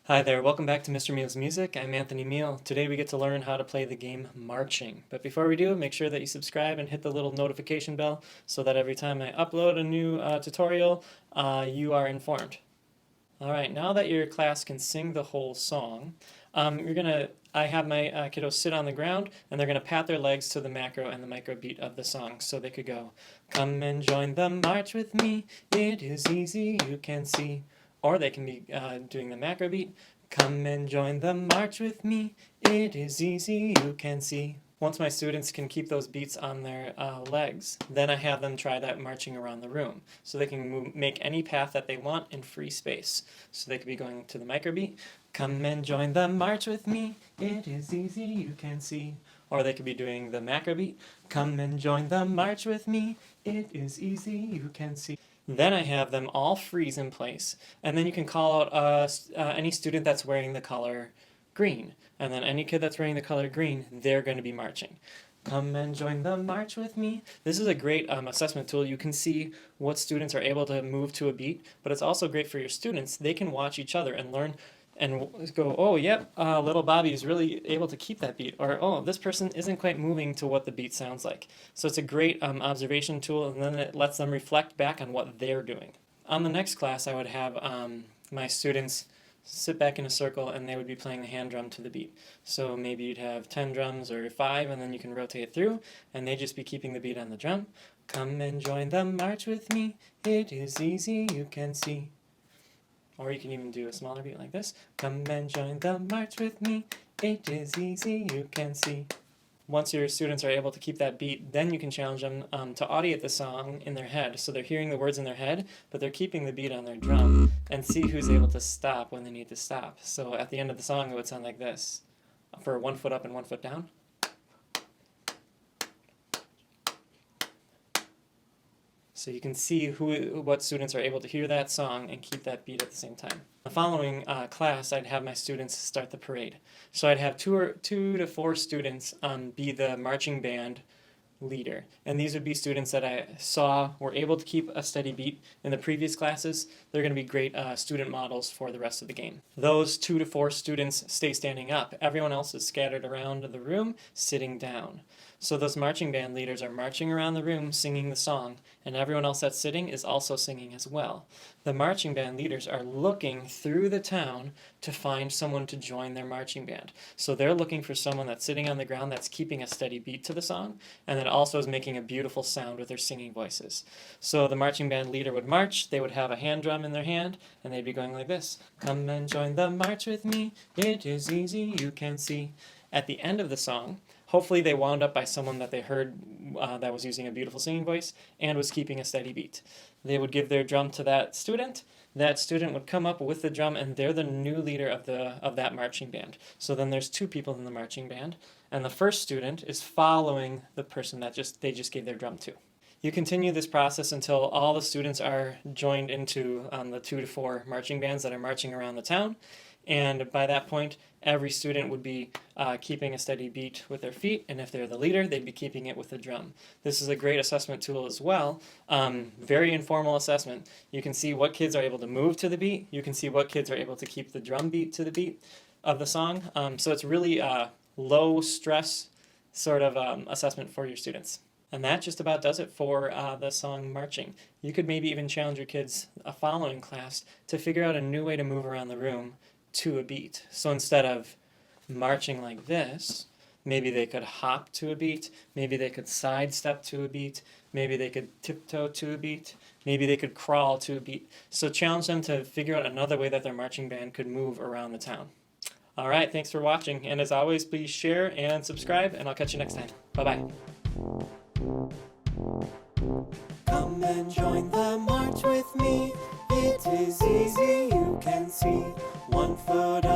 Hi there, welcome back to Mr. Meal's Music. I'm Anthony Meal. Today we get to learn how to play the game Marching. But before we do, make sure that you subscribe and hit the little notification bell so that every time I upload a new tutorial, you are informed. Alright, now that your class can sing the whole song, I have my kiddos sit on the ground and they're going to pat their legs to the macro and the micro beat of the song. So they could go, "Come and join the march with me, it is easy, you can see." Or they can be doing the macro beat. "Come and join the march with me, it is easy, you can see." Once my students can keep those beats on their legs, then I have them try that marching around the room. So they can make any path that they want in free space. So they could be going to the micro beat. "Come and join the march with me, it is easy, you can see." Or they could be doing the macro beat. "Come and join the march with me, it is easy, you can see." Then I have them all freeze in place, and then you can call out any student that's wearing the color green, and then any kid that's wearing the color green, they're going to be marching. "Come and join the march with me." This is a great assessment tool. You can see what students are able to move to a beat, but it's also great for your students. They can watch each other and learn and go, "Oh, yep, little Bobby is really able to keep that beat," or, "Oh, this person isn't quite moving to what the beat sounds like." So it's a great observation tool, and then it lets them reflect back on what they're doing. On the next class, I would have my students sit back in a circle and they would be playing the hand drum to the beat. So maybe you'd have 10 drums or 5, and then you can rotate through, and they'd just be keeping the beat on the drum. "Come and join the march with me, it is easy, you can see." Or you can even do a smaller beat like this. "Come and join the march with me, it is easy, you can see." Once your students are able to keep that beat, then you can challenge them to audiate the song in their head. So they're hearing the words in their head, but they're keeping the beat on their drum, and see who's able to stop when they need to stop. So at the end of the song, it would sound like this. For 1 foot up and 1 foot down. So you can see what students are able to hear that song and keep that beat at the same time. The following class, I'd have my students start the parade. So I'd have two to four students be the marching band leader. And these would be students that I saw were able to keep a steady beat in the previous classes. They're going to be great student models for the rest of the game. Those 2 to 4 students stay standing up. Everyone else is scattered around the room, sitting down. So those marching band leaders are marching around the room singing the song, and everyone else that's sitting is also singing as well. The marching band leaders are looking through the town to find someone to join their marching band. So they're looking for someone that's sitting on the ground that's keeping a steady beat to the song, and that also is making a beautiful sound with their singing voices. So the marching band leader would march, they would have a hand drum in their hand, and they'd be going like this. "Come and join the march with me, it is easy, you can see." At the end of the song, hopefully they wound up by someone that they heard that was using a beautiful singing voice and was keeping a steady beat. They would give their drum to that student. That student would come up with the drum, and they're the new leader of that marching band. So then there's 2 people in the marching band, and the first student is following the person that they just gave their drum to. You continue this process until all the students are joined into the 2 to 4 marching bands that are marching around the town. And by that point, every student would be keeping a steady beat with their feet, and if they're the leader, they'd be keeping it with the drum. This is a great assessment tool as well. Very informal assessment. You can see what kids are able to move to the beat. You can see what kids are able to keep the drum beat to the beat of the song. So it's really low stress sort of assessment for your students. And that just about does it for the song Marching. You could maybe even challenge your kids a following class to figure out a new way to move around the room to a beat. So instead of marching like this, maybe they could hop to a beat, maybe they could sidestep to a beat, maybe they could tiptoe to a beat, maybe they could crawl to a beat. So challenge them to figure out another way that their marching band could move around the town. All right, thanks for watching, and as always, please share and subscribe, and I'll catch you next time. Bye-bye. Come and join the march with me, it is easy, you can see. 1 foot